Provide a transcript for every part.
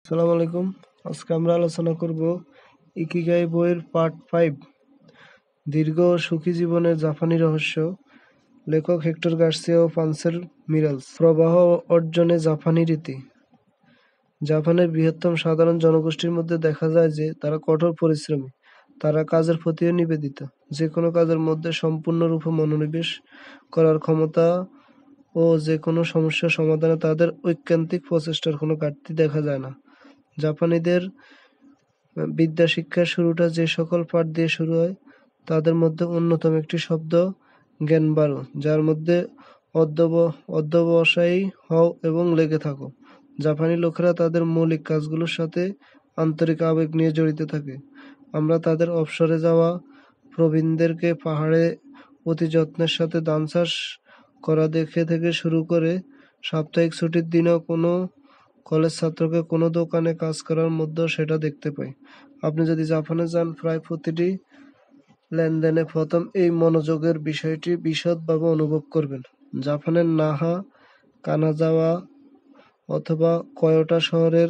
আসসালামু আলাইকুম। আজকে আমরা আলোচনা করব ইকিগাই বইয়ের পার্ট 5, দীর্ঘ ও সুখী জীবনের জাপানি রহস্য। লেখক হেক্টর গার্সিয়া ও পান্সের মিরালস। প্রবাহ অর্জনে জাপানি রীতি। জাপানের বৃহত্তম সাধারণ জনগোষ্ঠীর মধ্যে দেখা যায় যে তারা কঠোর পরিশ্রমী। তারা কাজের প্রতিও নিবেদিত। যে কোনো কাজের মধ্যে সম্পূর্ণরূপে মনোনিবেশ করার ক্ষমতা ও যে কোনো সমস্যার সমাধানে তাদের ঐকান্তিক প্রচেষ্টার কোনো ঘাটতি দেখা যায় না। জাপানিদের বিদ্যা শিক্ষার শুরুটা যে সকল পাঠ দিয়ে শুরু হয় তাদের মধ্যে অন্যতম একটি শব্দ জ্ঞানবারো, যার মধ্যে অধ্যবসায়ী হও এবং লেগে থাকো। জাপানি লোকেরা তাদের মৌলিক কাজগুলোর সাথে আন্তরিক আবেগ নিয়ে জড়িত থাকে। আমরা তাদের অবসরে যাওয়া প্রবীণদেরকে পাহাড়ে অতি যত্নের সাথে ধান চাষ করা দেখে থেকে শুরু করে সাপ্তাহিক ছুটির দিনেও কোনো কলেজ ছাত্রকে কোনো দোকানে কাজ করার মধ্যেও সেটা দেখতে পাই। আপনি যদি জাপানে যান, প্রায় প্রতিটি লেনদেনে প্রথম এই মনোযোগের বিষয়টি বিশদভাবে অনুভব করবেন। জাপানের নাহা, কানাজাওয়া অথবা কয়োটা শহরের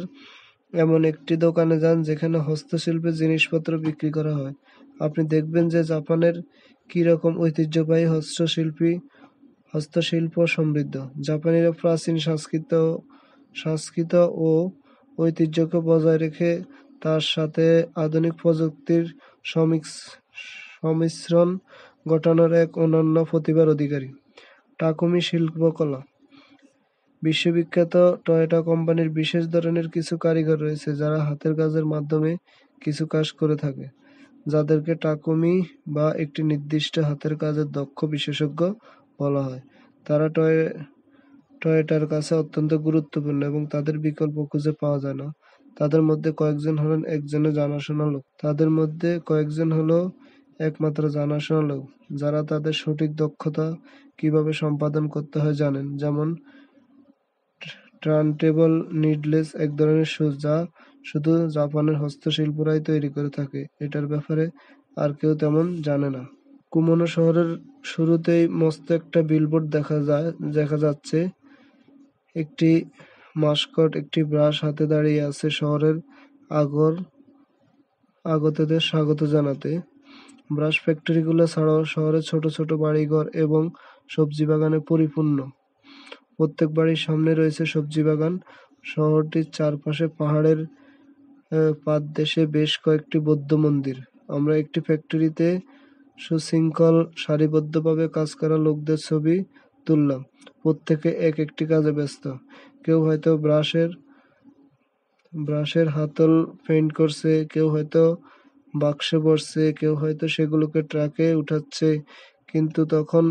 এমন একটি দোকানে যান যেখানে হস্তশিল্পের জিনিসপত্র বিক্রি করা হয়। আপনি দেখবেন যে জাপানের কীরকম ঐতিহ্যবাহী হস্তশিল্প সমৃদ্ধ। জাপানিরা প্রাচীন সংস্কৃত ও ঐতিহ্যকে বজায় রেখে তার সাথে আধুনিক প্রযুক্তির সংমিশ্রণ ঘটানোর এক অনন্য প্রতিভার অধিকারী। টাকুমি শিল্পকলা। বিশ্ববিখ্যাত টয়োটা কোম্পানির বিশেষ ধরনের কিছু কারিগর রয়েছে যারা হাতের কাজের মাধ্যমে কিছু কাজ করে থাকে, যাদেরকে টাকুমি বা একটি নির্দিষ্ট হাতের কাজের দক্ষ বিশেষজ্ঞ বলা হয়। তারা টয়োটার কাছে অত্যন্ত গুরুত্বপূর্ণ এবং তাদের বিকল্প খুঁজে পাওয়া যায় না। তাদের মধ্যে কয়েকজন হলেন একমাত্র জানাশোনা লোক যারা তাদের সঠিক দক্ষতা কিভাবে সম্পাদন করতে হয় জানেন। যেমন টার্নটেবল নিডলেস, এক ধরনের সুচ যা শুধু জাপানের হস্তশিল্পীরাই তৈরি করে থাকে। এটার ব্যাপারে আর কেউ তেমন জানে না। কুমোনো শহরের শুরুতেই মস্ত একটা বিলবোর্ড দেখা যাচ্ছে। একটি মাস্কট একটি ব্রাশ হাতে দাঁড়িয়ে আছে শহরের আগতদের স্বাগত জানাতে। ব্রাশ ফ্যাক্টরিগুলো ছাড়াও শহরের ছোট ছোট বাড়িঘর এবং সবজি বাগানে পরিপূর্ণ। প্রত্যেক বাড়ির সামনে রয়েছে সবজি বাগান। শহরটির চারপাশে পাহাড়ের পাদদেশে বেশ কয়েকটি বৌদ্ধ মন্দির। আমরা একটি ফ্যাক্টরিতে সুশৃঙ্খল সারিবদ্ধভাবে কাজ করা লোকদের ছবি তুললাম। প্রত্যেকে এক একটি কাজে ব্যস্ত। কেউ হয়তো ব্রাশের হাতল পেইন্ট করছে, কেউ হয়তো বাক্সে ভরছে, কেউ হয়তো সেগুলোকে ট্রাকে উঠাচ্ছে। কিন্তু তখন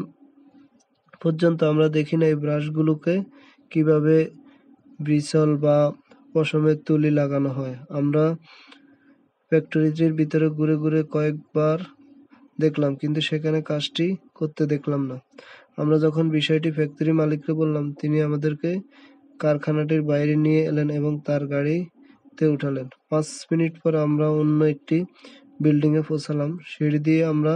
পর্যন্ত আমরা দেখি না এই ব্রাশগুলোকে কিভাবে ব্রিসল বা পশমের তুলি লাগানো হয়। আমরা ফ্যাক্টরিটির ভিতরে ঘুরে ঘুরে কয়েকবার দেখলাম, কিন্তু সেখানে কাজটি করতে দেখলাম না। আমরা যখন বিষয়টি ফ্যাক্টরি মালিককে বললাম, তিনি আমাদেরকে কারখানাটির বাইরে নিয়ে এলেন এবং তার গাড়িতে উঠালেন। 5 মিনিট পর আমরা অন্য একটি বিল্ডিংয়ে পৌঁছালাম। সিঁড়ি দিয়ে আমরা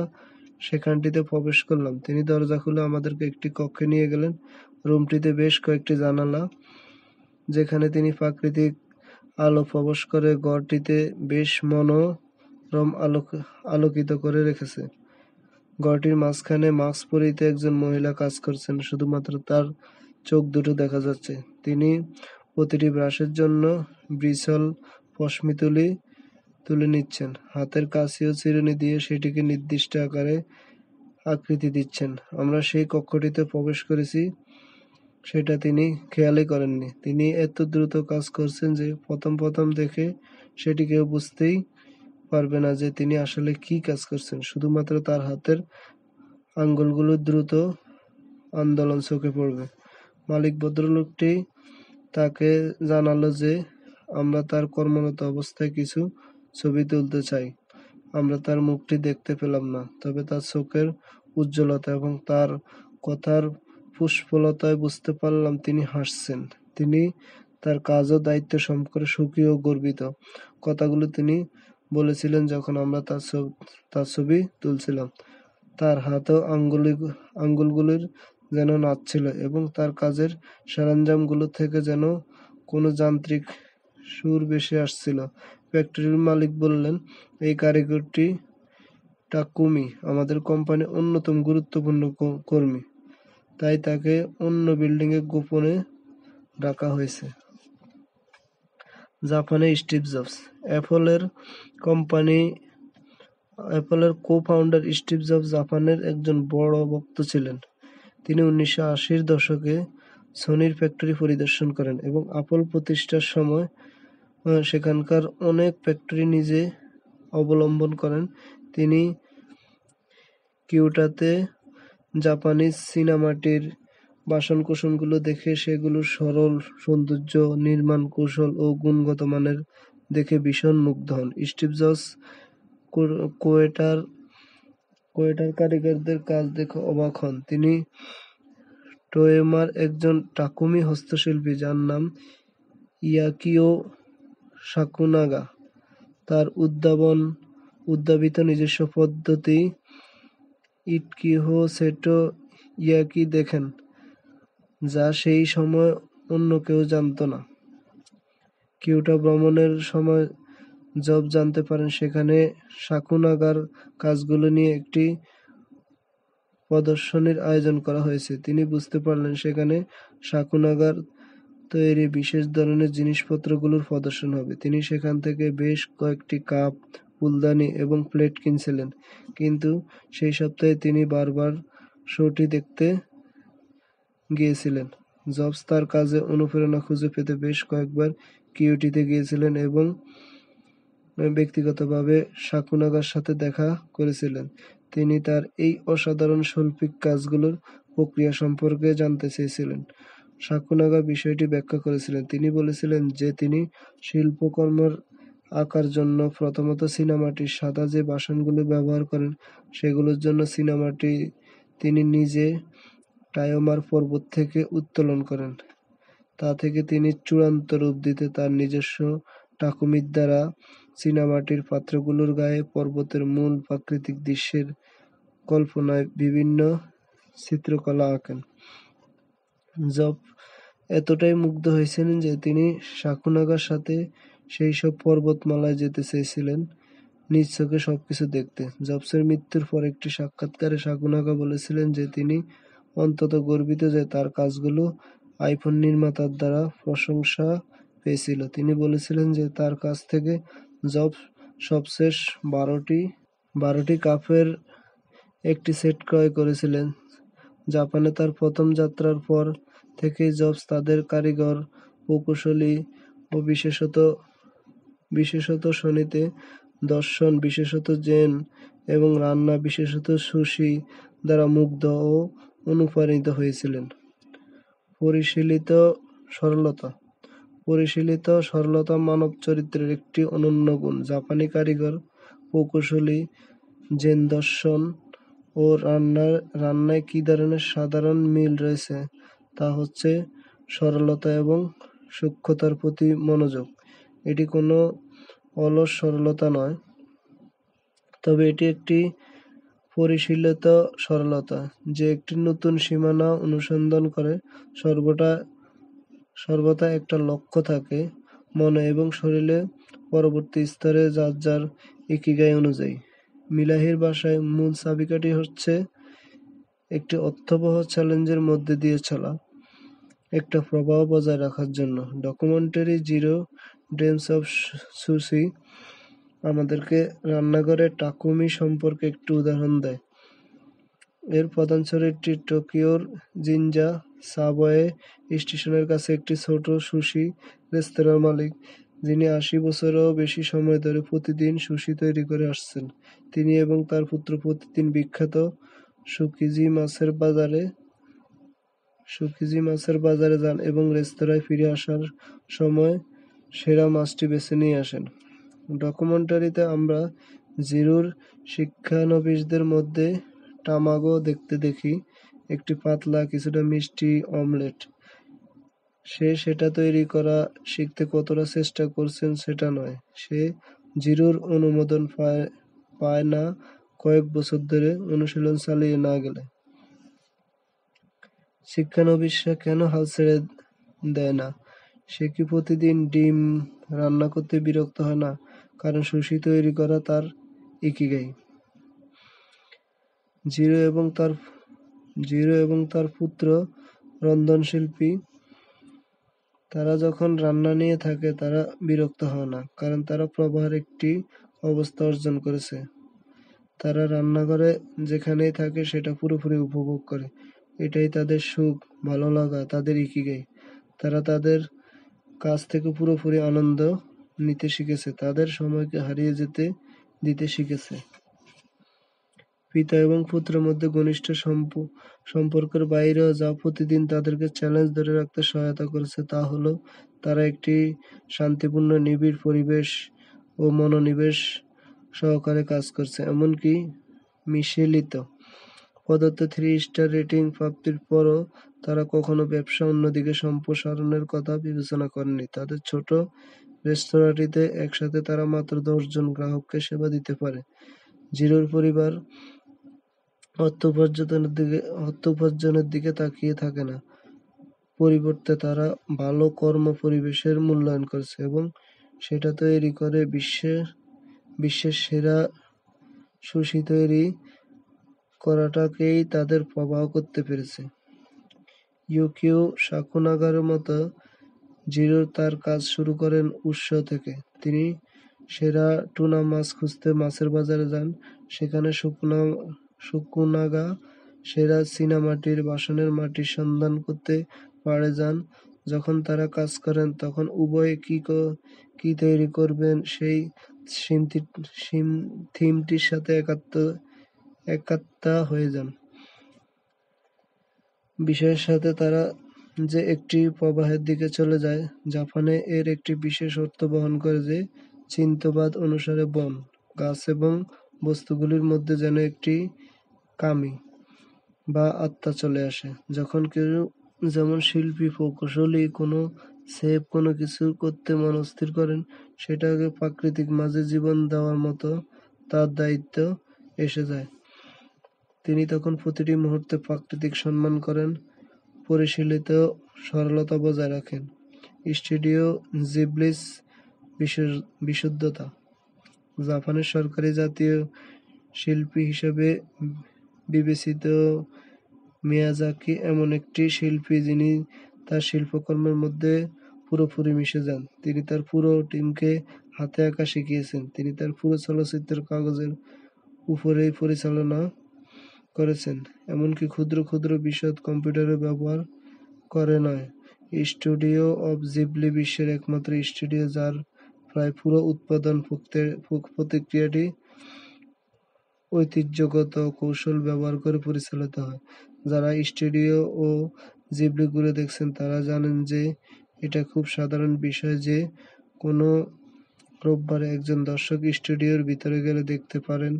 সেখানটিতে প্রবেশ করলাম। তিনি দরজা খুলে আমাদেরকে একটি কক্ষে নিয়ে গেলেন। রুমটিতে বেশ কয়েকটি জানালা, যেখানে তিনি প্রাকৃতিক আলো প্রবেশ করে ঘরটিতে বেশ মনোরম আলোকিত করে রেখেছে। ঘরটির মাঝখানে মাস্ক পরিহিত একজন মহিলা কাজ করছেন। শুধুমাত্র তার চোখ দুটো দেখা যাচ্ছে। তিনি প্রতিটি ব্রাশের জন্য ব্রিসল পশমি তুলে নিচ্ছেন। হাতের কাঁচি ও চিরুনি দিয়ে সেটিকে নির্দিষ্ট আকৃতি দিচ্ছেন। আমরা সেই কক্ষটিতে প্রবেশ করেছি, সেটা তিনি খেয়ালই করেননি। তিনি এত দ্রুত কাজ করছেন যে প্রথম দেখে সেটি কেউ বুঝতেই পারবে না যে তিনি আসলে কি কাজ করছেন। শুধুমাত্র তার হাতের আঙ্গুলগুলোর দ্রুত আন্দোলন চোখে পড়বে। মালিক ভদ্রলোকটি তাকে জানালো যে আমরা তার কর্মরত অবস্থায় কিছু ছবি তুলতে চাই। আমরা তার মুখটি দেখতে পেলাম না, তবে তার চোখের উজ্জ্বলতা এবং তার কথার পুষ্পলতায় বুঝতে পারলাম তিনি হাসছেন। তিনি তার কাজ ও দায়িত্ব সম্পর্কে সুখী ও গর্বিত। কথাগুলো তিনি বলেছিলেন যখন আমরা তার ছবি তুলছিলাম। তার হাত ও আঙ্গুলগুলির যেন নাচছিল এবং তার কাজের সরঞ্জামগুলো থেকে যেন কোনো যান্ত্রিক সুর ভেসে আসছিল। ফ্যাক্টরির মালিক বললেন, এই কারিগরটি টাকুমি আমাদের কোম্পানির অন্যতম গুরুত্বপূর্ণ কর্মী, তাই তাকে অন্য বিল্ডিংয়ে গোপনে রাখা হয়েছে। জাপানে স্টিভ জবস। অ্যাপলের কো-ফাউন্ডার স্টিভ জবস জাপানের একজন বড় ভক্ত ছিলেন। তিনি 1980-র দশকে সনির ফ্যাক্টরি পরিদর্শন করেন এবং অ্যাপল প্রতিষ্ঠার সময় সেখানকার অনেক ফ্যাক্টরি নিজে অবলম্বন করেন। তিনি কিয়োটোতে জাপানিজ চীনামাটির বাসন-কোসনগুলো দেখে সেগুলোর সরল সৌন্দর্য, নির্মাণ কৌশল ও গুণগত মানের দেখে ভীষণ মুগ্ধ হন। স্টিভ জবস কোয়েটার কারিগরদের কাজ দেখে অবাক হন। তিনি টোয়োমার একজন টাকুমি হস্তশিল্পী, যার নাম ইয়াকিও সাকুনাগা, তার উদ্ভাবিত নিজস্ব পদ্ধতি ইটকিহো সেটো ইয়াকি দেখেন, যা সেই সময় অন্য কেউ জানত না। কিয়োটো ভ্রমণের সময় জব জানতে পারেন সেখানে সাকুনাগার কাজগুলো নিয়ে একটি প্রদর্শনীর আয়োজন করা হয়েছে। তিনি বুঝতে পারলেন সেখানে সাকুনাগার তৈরি বিশেষ ধরনের জিনিসপত্রগুলোর প্রদর্শন হবে। তিনি সেখান থেকে বেশ কয়েকটি কাপ, ফুলদানি এবং প্লেট কিনছিলেন, কিন্তু সেই সপ্তাহে তিনি বারবার শোটি দেখতে গিয়েছিলেন। জবস তার কাজে অনুপ্রেরণা খুঁজে পেতে বেশ কয়েকবার কিয়োটোতে গিয়েছিলেন এবং ব্যক্তিগতভাবে সাকুনাগার সাথে দেখা করেছিলেন। তিনি তার এই অসাধারণ শৈল্পিক কাজগুলোর প্রক্রিয়া সম্পর্কে জানতে চেয়েছিলেন। সাকুনাগা বিষয়টি ব্যাখ্যা করেছিলেন। তিনি বলেছিলেন যে তিনি শিল্পকর্মের আঁকার জন্য প্রথমত চীনামাটির সাদা যে বাসনগুলো ব্যবহার করেন সেগুলোর জন্য চীনামাটি তিনি নিজে টায়োমার পর্বত থেকে উত্তোলন করেন। তা থেকে তিনি চূড়ান্ত রূপ দিতে তার নিজস্ব টাকুমির দ্বারা চীনামাটির পাত্রগুলোর গায়ে পর্বতের মূল প্রাকৃতিক দৃশ্যের কল্পনায় বিভিন্ন চিত্রকলা আঁকেন। জব এতটাই মুগ্ধ হয়েছিলেন যে তিনি সাকুনাগার সাথে সেই সব পর্বতমালায় যেতে চেয়েছিলেন, নিজ চোখে সবকিছু দেখতে। জবসের মৃত্যুর পর একটি সাক্ষাৎকারে সাকুনাগা বলেছিলেন যে তিনি অত্যন্ত গর্বিত যে তার কাজগুলো আইফোন নির্মাতার দ্বারা প্রশংসা পেয়েছিল। তিনি বলেছিলেন যে তার কাছ থেকে জবস সবশেষ 12টি কাপের একটি সেট ক্রয় করেছিলেন। জাপানে তার প্রথম যাত্রার পর থেকেই জবস তাদের কারিগর, প্রকৌশলী ও বিশেষত সনিতে দর্শন, বিশেষত জেন এবং রান্না, বিশেষত সুশি দ্বারা মুগ্ধ ও অনুপ্রাণিত হয়েছিলেন। পরিশীলিত সরলতা মানব চরিত্রের একটি অনন্য গুণ। জাপানি কারিগর, প্রকৌশলী, জেন দর্শন ও রান্নায় কি ধরনের সাধারণ মিল রয়েছে তা হচ্ছে সরলতা এবং সূক্ষ্মতার প্রতি মনোযোগ। এটি কোনো অলস সরলতা নয়, তবে এটি একটি পরিশীলিত সরলতা, যে একটি নতুন সীমানা অনুসন্ধান করে। সর্বদা একটা লক্ষ্য থাকে মনে এবং শরীরে, পরবর্তী স্তরে যার যার ইকিগাই অনুযায়ী। মিলাহির ভাষায় মূল চাবিকাঠি হচ্ছে একটি অর্থবহ চ্যালেঞ্জের মধ্যে দিয়ে চলা, একটা প্রবাহ বজায় রাখার জন্য। Documentary zero dreams of sushi আমাদেরকে রান্নাঘরে টাকুমি সম্পর্কে একটি উদাহরণ দেয়। এর প্রধান চরিত্রটি টোকিওর জিনজা সাবওয়ে স্টেশনের কাছে একটি ছোট সুশি রেস্তোরাঁর মালিক, যিনি 80 বছরেরও বেশি সময় ধরে প্রতিদিন সুশি তৈরি করে আসছেন। তিনি এবং তার পুত্র প্রতিদিন বিখ্যাত সুকিজি মাছের বাজারে যান এবং রেস্তোরাঁয় ফিরে আসার সময় সেরা মাছটি বেছে নিয়ে আসেন। ডকুমেন্টারিতে আমরা জিরুর শিক্ষানবিশদের মধ্যে টামাগো দেখতে দেখি, একটি পাতলা, কিছুটা মিষ্টি অমলেট। সে সেটা তৈরি করা শিখতে কতটা চেষ্টা করছেন সেটা নয়, সে জিরুর অনুমোদন পায় না কয়েক বছর ধরে অনুশীলন চালিয়ে না গেলে। শিক্ষানবিশরা কেন হাল ছেড়ে দেয় না? সে কি প্রতিদিন ডিম রান্না করতে বিরক্ত হয় না? কারণ সুশি তৈরি করা তার ইকিগাই। জিরো এবং তার পুত্র রন্ধনশিল্পী, তারা যখন রান্না নিয়ে থাকে তারা বিরক্ত হয় না, কারণ তারা প্রবাহের একটি অবস্থা অর্জন করেছে। তারা রান্নাঘরে যেখানেই থাকে সেটা পুরোপুরি উপভোগ করে। এটাই তাদের সুখ, ভালো লাগা, তাদের ইকিগাই। তারা তাদের কাজ থেকে পুরোপুরি আনন্দ নিতে শিখেছে, তাদের সময়কে হারিয়ে যেতে দিতে শিখেছে। পিতা এবং পুত্রের মধ্যে ঘনিষ্ঠ সম্পর্কের বাইরেও যা প্রতিদিন তাদেরকে চ্যালেঞ্জ ধরে রাখতে সহায়তা করেছে তা হলো তারা একটি শান্তিপূর্ণ নিবিড় পরিবেশ ও মনোনিবেশ সহকারে কাজ করছে। এমনকি মিশেলিত প্রদত্ত 3 স্টার রেটিং প্রাপ্তির পরও তারা কখনো ব্যবসা অন্যদিকে সম্প্রসারণের কথা বিবেচনা করেনি। তাদের ছোট রেস্তোরাঁটিতে একসাথে তারা মাত্র 10 জন গ্রাহককে সেবা দিতে পারে। জিরোর পরিবার অর্থ উপার্জনের দিকে তাকিয়ে থাকে না, পরিবর্তে তারা ভালো কর্ম পরিবেশের মূল্যায়ন করছে এবং সেটা তৈরি করে বিশ্বের সেরা সুশি তৈরি করাটাকেই তাদের প্রবাহ করতে পেরেছে। ইউকিও সাকুনাগার মতো জিরো তার কাজ শুরু করেন উৎস থেকে। তিনি সেরা টুনা মাছ খুঁজতে মাছের বাজারে যান, সেখানে শুকুনাগা সেরা চীনামাটির বাসনের মাটির সন্ধান করতে পাড়ে যান। যখন তারা কাজ করেন তখন উভয়ে কি তৈরি করবেন সেই থিমটির সাথে একাত্মা হয়ে যান। বিষয়ের সাথে তারা যে একটি প্রবাহের দিকে চলে যায়। জাপানে এর একটি বিশেষ অর্থ বহন করে যে চিন্তবাদ অনুসারে বন, গাছ এবং বস্তুগুলির মধ্যে যেন একটি কামি বা আত্মা চলে আসে। যখন কেউ, যেমন শিল্পী প্রকৌশলী, কোনো কিছু করতে মনস্থির করেন, সেটাকে প্রাকৃতিক মাঝে জীবন দেওয়ার মতো তার দায়িত্ব এসে যায়। তিনি তখন প্রতিটি মুহূর্তে প্রাকৃতিক সম্মান করেন, পরিশীলিত সরলতা বজায় রাখেন। স্টুডিও জিবলির বিশুদ্ধতা। জাপানের সরকারি জাতীয় শিল্পী হিসেবে বিবেচিত মিয়াজাকি এমন একটি শিল্পী যিনি তার শিল্পকর্মের মধ্যে পুরোপুরি মিশে যান। তিনি তার পুরো টিমকে হাতে আঁকা শিখিয়েছেন। তিনি তার পুরো চলচ্চিত্র কাগজের উপরেই পরিচালনা করেছেন, এমনকি ক্ষুদ্র ক্ষুদ্র বিশদ কম্পিউটারের ব্যবহার করে নয়। স্টুডিও অব জিবলি বিশ্বের একমাত্র স্টুডিও যার প্রায় পুরো উৎপাদন প্রক্রিয়াটি ঐতিহ্যগত কৌশল ব্যবহার করে পরিচালিত হয়। যারা স্টুডিও ও জিবলি ঘুরে দেখছেন তারা জানেন যে এটা খুব সাধারণ বিষয় যে কোনো রোববারে একজন দর্শক স্টুডিওর ভিতরে গেলে দেখতে পারেন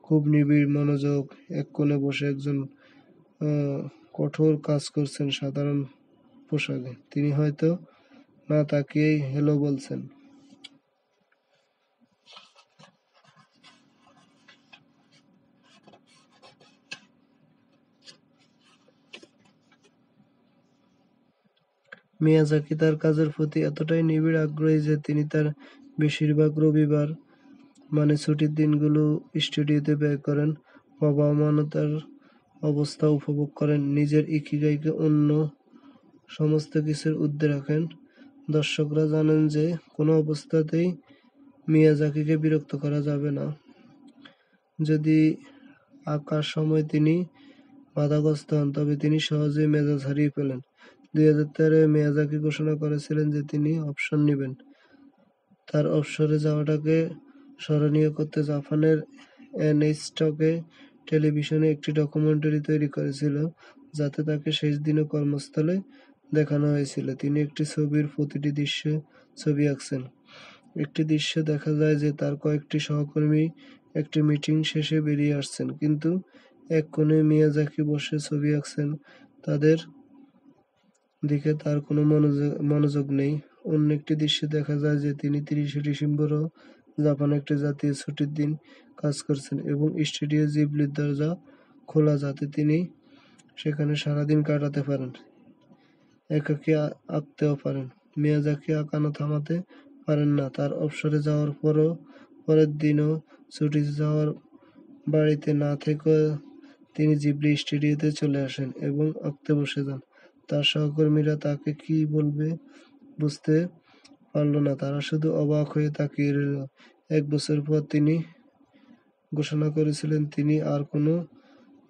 খুব নিবিড় মনোযোগ এক কোণে বসে একজন কঠোর কাজ করছেন সাধারণ পোশাকে। তিনি হয়তো না তাকিয়েই হ্যালো বলছেন। মিয়াজাকি তার কাজের প্রতি এতটাই নিবিড় আগ্রহী যে তিনি তার বেশিরভাগ রবিবার, মানে ছুটির দিনগুলো স্টুডিওতে ব্যয় করেন, প্রবহমানতার অবস্থা উপভোগ করেন, নিজের ইকিগাইকে অন্য সমস্ত কিছুর ঊর্ধ্বে রাখেন। দর্শকরা জানেন যে কোনো অবস্থাতেই মিয়াজাকিকে বিরক্ত করা যাবে না। যদি আঁকার সময় তিনি বাধাগ্রস্ত হন তবে তিনি সহজেই মেজাজ হারিয়ে ফেলেন। 2013 মিয়াজাকি ঘোষণা করেছিলেন যে তিনি অবসর নেবেন। তার অবসরে যাওয়াটাকে স্মরণীয় করতে জাপানের এনএইচকে টেলিভিশনে একটি ডকুমেন্টারি তৈরি করেছিল, যাতে তাকে শেষ দিনে কর্মস্থলে দেখানো হয়েছিল। তিনি একটি ছবির প্রতিটি দৃশ্য ছবি আঁকছেন। একটি দৃশ্যে দেখা যায় যে তার কয়েকটি সহকর্মী একটি মিটিং শেষে বেরিয়ে আসছেন, কিন্তু এক কোণে মিয়াজাকি বসে ছবি আঁকছেন, তাদের দিকে তার কোনো মনোযোগ নেই। অন্য একটি দৃশ্যে দেখা যায় যে তিনি 30শে ডিসেম্বরও জাপানে একটি জাতীয় ছুটির দিন কাজ করছেন এবং স্টুডিও জিবলির দরজা খোলা যাতে তিনি সেখানে সারাদিন কাটাতে পারেন, একাকী আঁকতেও পারেন। মিয়াজাকি আঁকানো থামাতে পারেন না। তার অবসরে যাওয়ার পরের দিনও ছুটি যাওয়ার বাড়িতে না থেকে তিনি জিবলি স্টুডিওতে চলে আসেন এবং আঁকতে বসে যান। তার সহকর্মীরা তাকে কি বলবে বুঝতে পারল না, তারা শুধু অবাক হয়ে তাকিয়ে রইল। 1 বছর পর তিনি ঘোষণা করেছিলেন তিনি আর কোনো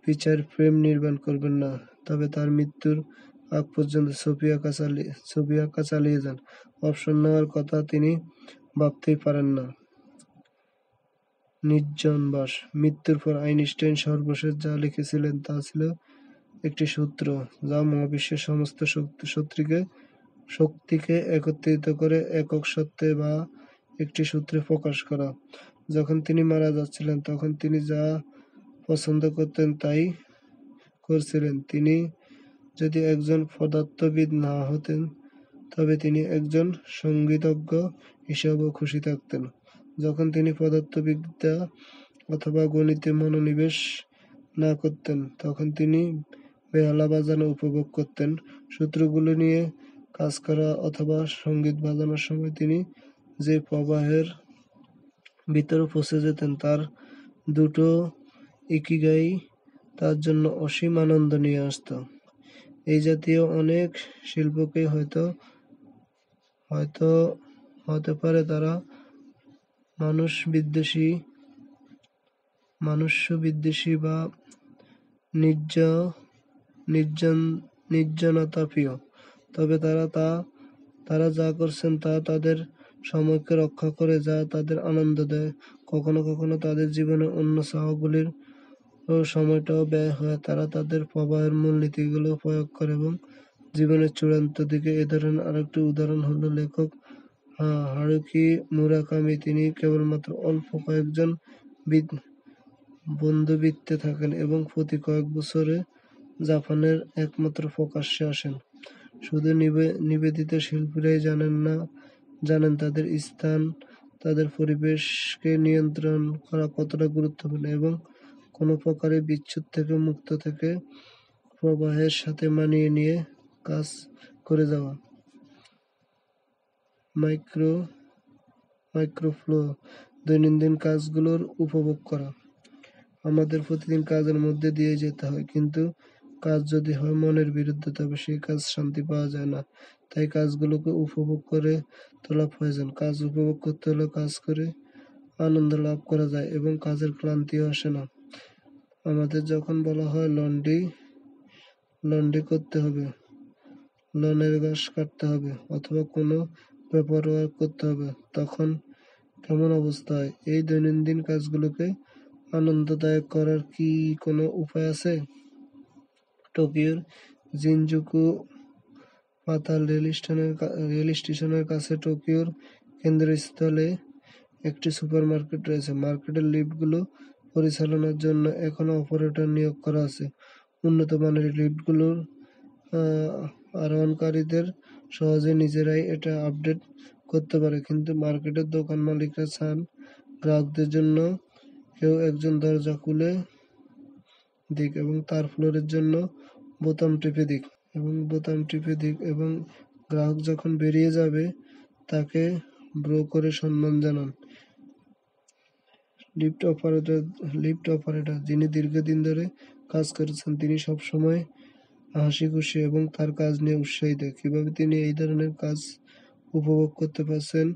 ফিচার ফিল্ম নির্মাণ করবেন না, তবে তার মৃত্যুর আগ পর্যন্ত ছবি আঁকা চালিয়ে যান। অবসর নেওয়ার কথা তিনি ভাবতেই পারেন না। নির্জনবাস। মৃত্যুর পর আইনস্টাইন সর্বশেষ যা লিখেছিলেন তা ছিল একটি সূত্র, যা মহাবিশ্বের সমস্ত শক্তিকে একত্রিত করে একক সত্ত্বে বা একটি সূত্রে প্রকাশ করা। যখন তিনি মারা যাচ্ছিলেন তখন তিনি যা পছন্দ করতেন তাই করছিলেন। তিনি যদি একজন পদার্থবিদ না হতেন তবে তিনি একজন সঙ্গীতজ্ঞ হিসেবেও খুশি থাকতেন। যখন তিনি পদার্থবিদ্যা অথবা গণিতে মনোনিবেশ না করতেন তখন তিনি বেহালা বাজানো উপভোগ করতেন। সূত্রগুলো নিয়ে কাজ করা অথবা সঙ্গীত বাজানোর সময় তিনি যে প্রবাহের ভিতরে পৌঁছে যেতেন তার দুটো ইকিগাই তার জন্য অসীম আনন্দ নিয়ে আসত। এই জাতীয় অনেক শিল্পকে হয়তো হতে পারে তারা মনুষ্যবিদ্বেষী বা নির্জনতা প্রিয়, তবে তারা যা করছেন তা তাদের সময়কে রক্ষা করে, যা তাদের আনন্দ দেয়। কখনো কখনো তাদের জীবনের অন্য চাওয়াগুলির সময়টাও ব্যয় হয়। তারা তাদের প্রবাহের মূলনীতিগুলো প্রয়োগ করে এবং জীবনের চূড়ান্ত দিকে। এ ধরনের আরেকটি উদাহরণ হলো লেখক হারুকি মুরাকামি। তিনি কেবলমাত্র অল্প কয়েকজন বন্ধুবৃত্তে থাকেন এবং প্রতি কয়েক বছরে জাপানের একমাত্র প্রকাশ্যে আসেন। শুধু নিবেদিত শিল্পীরাই জানেন তাদের স্থান, তাদের পরিবেশকে নিয়ন্ত্রণ করা কতটা গুরুত্বপূর্ণ এবং কোনো প্রকারের বিচ্যুত থেকে মুক্ত থেকে প্রবাহের সাথে মানিয়ে নিয়ে কাজ করে যাওয়া। মাইক্রোফ্লো। দৈনন্দিন কাজগুলোর উপভোগ করা। আমাদের প্রতিদিন কাজের মধ্যে দিয়ে যেতে হয়, কিন্তু কাজ যদি হয় মনের বিরুদ্ধে তবে সেই কাজ শান্তি পাওয়া যায় না। তাই কাজগুলোকে উপভোগ করে তোলা প্রয়োজন। কাজ উপভোগ করতে হলে কাজ করে আনন্দ লাভ করা যায় এবং কাজের ক্লান্তিও আসে না। আমাদের যখন বলা হয় লন্ড্রি করতে হবে, লনের ঘাস কাটতে হবে অথবা কোনো পেপার ওয়ার্ক করতে হবে, তখন কেমন অবস্থা হয়? এই দৈনন্দিন কাজগুলোকে আনন্দদায়ক করার কি কোনো উপায় আছে? টোকিওর জিনজুকু পাতাল রেল স্টেশনের কাছে টোকিওর কেন্দ্রস্থলে একটি সুপারমার্কেট রয়েছে। মার্কেটের লিফটগুলো পরিচালনার জন্য এখনো অপারেটর নিয়োগ করা আছে। উন্নত মানের লিফটগুলোর আরোহণকারীদের সহজে নিজেরাই এটা আপডেট করতে পারে, কিন্তু মার্কেটের দোকান মালিকরা চান গ্রাহকদের জন্য কেউ একজন দরজা খুলে দিক এবং তার ফ্লোরের জন্য বোতাম টিপে দিক এবং গ্রাহক যখন বেরিয়ে যাবে তাকে ব্রো করে সম্মান জানান। লিফট অপারেটর যিনি দীর্ঘদিন ধরে কাজ করেছেন, তিনি সবসময় হাসি খুশি এবং তার কাজ নিয়ে উৎসাহিত। কিভাবে তিনি এই ধরনের কাজ উপভোগ করতে পারছেন?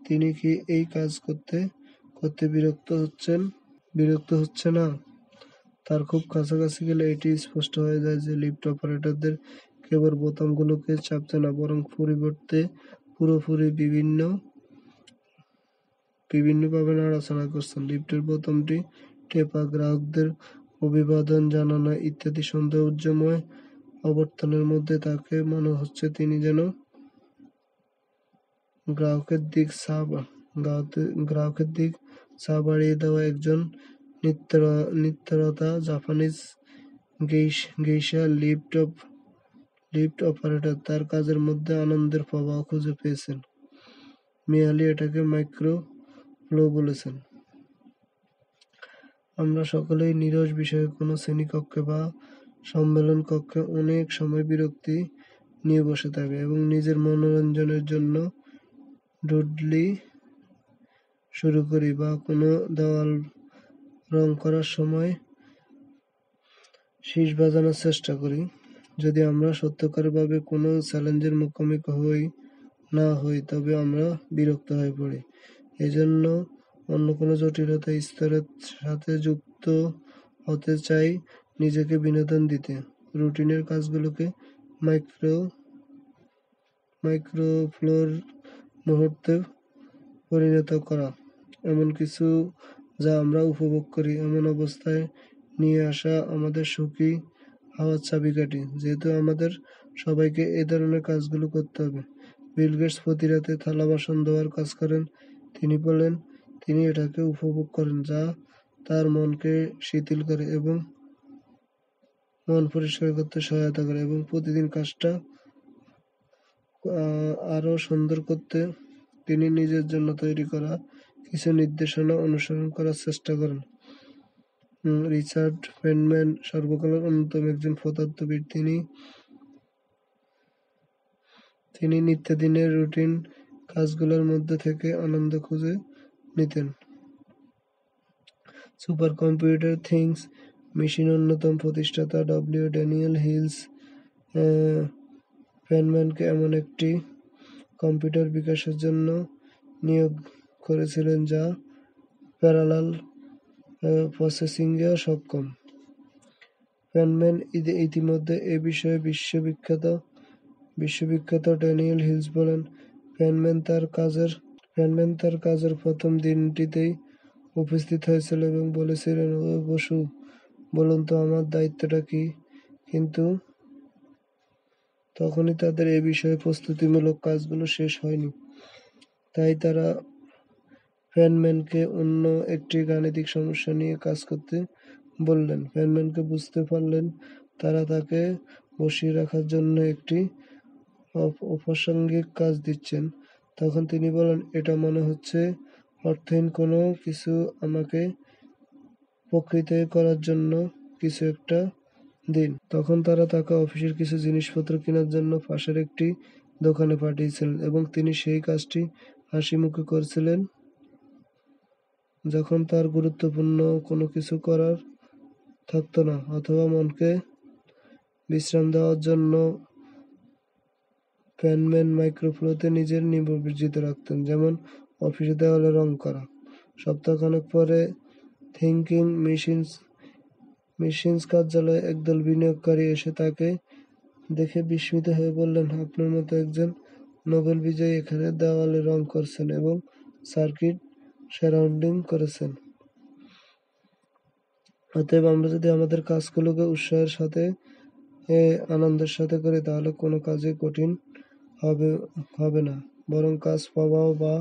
তিনি কি এই কাজ করতে বিরক্ত হচ্ছে না? তার খুব কাছাকাছি গেলে এটি স্পষ্ট হয়ে যায় যে লিফট অপারেটরদের কেবল বোতামগুলোকে চাপতে না, বরং পরিবর্তে পুরোপুরি বিভিন্নভাবে নাড়াচাড়া করছেন। লিফটের বোতামটি টেপা, গ্রাহকদের অভিবাদন জানানো ইত্যাদি সৌন্দর্যময় অবর্তনের মধ্যে তাকে মনে হচ্ছে তিনি যেন গ্রাহকের দিক চা বাড়িয়ে দেওয়া একজন নিত্যরতা জাপানিজ গেইশা। লিফট অপারেটর তার কাজের মধ্যে আনন্দের প্রবাহ খুঁজে পেয়েছেন। মিয়ালি এটাকে মাইক্রো ফ্লো বলেছেন। আমরা সকলেই নিরস বিষয়ে কোনো শ্রেণীকক্ষে বা সম্মেলন কক্ষে অনেক সময় বিরক্তি নিয়ে বসে থাকে এবং নিজের মনোরঞ্জনের জন্য ডুডলি শুরু করি বা কোনো দেওয়াল রং করার সময় শীষ বাজানোর চেষ্টা করি। যদি আমরা সত্যিকারভাবে কোনো চ্যালেঞ্জের মুখোমুখি না হই তবে আমরা বিরক্ত হয়ে পড়ি। এজন্য অন্য কোনো জটিলতা স্তরের সাথে যুক্ত হতে চাই নিজেকে বিনোদন দিতে। রুটিনের কাজগুলোকে মাইক্রো মাইক্রোফ্লোর মুহূর্তে পরিণত করা, এমন কিছু যা আমরা উপভোগ করি এমন অবস্থায় নিয়ে আসা আমাদের সুখী হওয়ার চাবিকাঠি। যেহেতু আমাদের সবাইকে এ ধরনের কাজগুলো করতে হবে। বিল গেটস প্রতি রাতে থালা বাসন ধোয়ার কাজ করেন। তিনি বলেন তিনি এটাকে উপভোগ করেন যা তার মনকে শিথিল করে এবং মন পরিষ্কার করতে সহায়তা করে এবং প্রতিদিন কাজটা আরো সুন্দর করতে তিনি নিজের জন্য তৈরি করা কিছু নির্দেশনা অনুসরণ করার চেষ্টা করেন। রিচার্ড ফেনম্যান সর্বকালের অন্যতম একজন পদার্থবিদ। তিনি নিত্যদিনের রুটিন কাজগুলোর মধ্যে থেকে আনন্দ খুঁজে নিতেন। সুপার কম্পিউটার থিংস মেশিন অন্যতম প্রতিষ্ঠাতা ড্যানিয়েল হিলস ফেনম্যানকে এমন একটি কম্পিউটার বিকাশের জন্য নিয়োগ করেছিলেন যা প্যারালাল প্রসেসিংয়ে সক্ষম। ফেনম্যান ইতিমধ্যে এ বিষয়ে বিশ্ববিখ্যাত ড্যানিয়েল হিলস বলেন, ফেনম্যান তার কাজের প্রথম দিনটিতেই উপস্থিত হয়েছিল এবং বলেছিলেন, ও বসু, বলুন তো আমার দায়িত্বটা কি? কিন্তু তখনই তাদের এ বিষয়ে প্রস্তুতিমূলক কাজগুলো শেষ হয়নি। তাই তারা ফেনম্যানকে অন্য একটি গাণিতিক সমস্যা নিয়ে কাজ করতে বললেন। ফেনম্যানকে বুঝতে পারলেন তারা তাকে বসিয়ে রাখার জন্য একটি অপ্রাসঙ্গিক কাজ দিচ্ছেন। তখন তিনি বলেন, এটা মনে হচ্ছে অর্থহীন কোনো কিছু, আমাকে প্রকৃত করার জন্য কিছু একটা দিন। তখন তারা তাকে অফিসের কিছু জিনিসপত্র কেনার জন্য পাশের একটি দোকানে পাঠিয়েছিলেন এবং তিনি সেই কাজটি হাসি মুখে করছিলেন যখন তার গুরুত্বপূর্ণ কোনো কিছু করার থাকতো না অথবা মনকে বিশ্রাম দেওয়ার জন্য। ফেনম্যান মাইক্রোফ্লোতে নিজের নিমজ্জিত রাখতেন, যেমন অফিসে দেওয়ালে রং করা। সপ্তাহখানেক পরে থিংকিং মেশিনস কার্যালয়ে একদল বিনিয়োগকারী এসে তাকে দেখে বিস্মিত হয়ে বললেন, আপনার মতো একজন নোবেল বিজয়ী এখানে দেওয়ালে রং করছেন এবং সার্কিট সারাউন্ডিং করেছেন। অতএব আমরা যদি আমাদের কাজগুলোকে উৎসাহের সাথে আনন্দের সাথে করি তাহলে কোনো কাজই কঠিন হবে না, বরং কাজ পাওয়া বা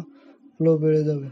ফ্লো বেড়ে যাবে।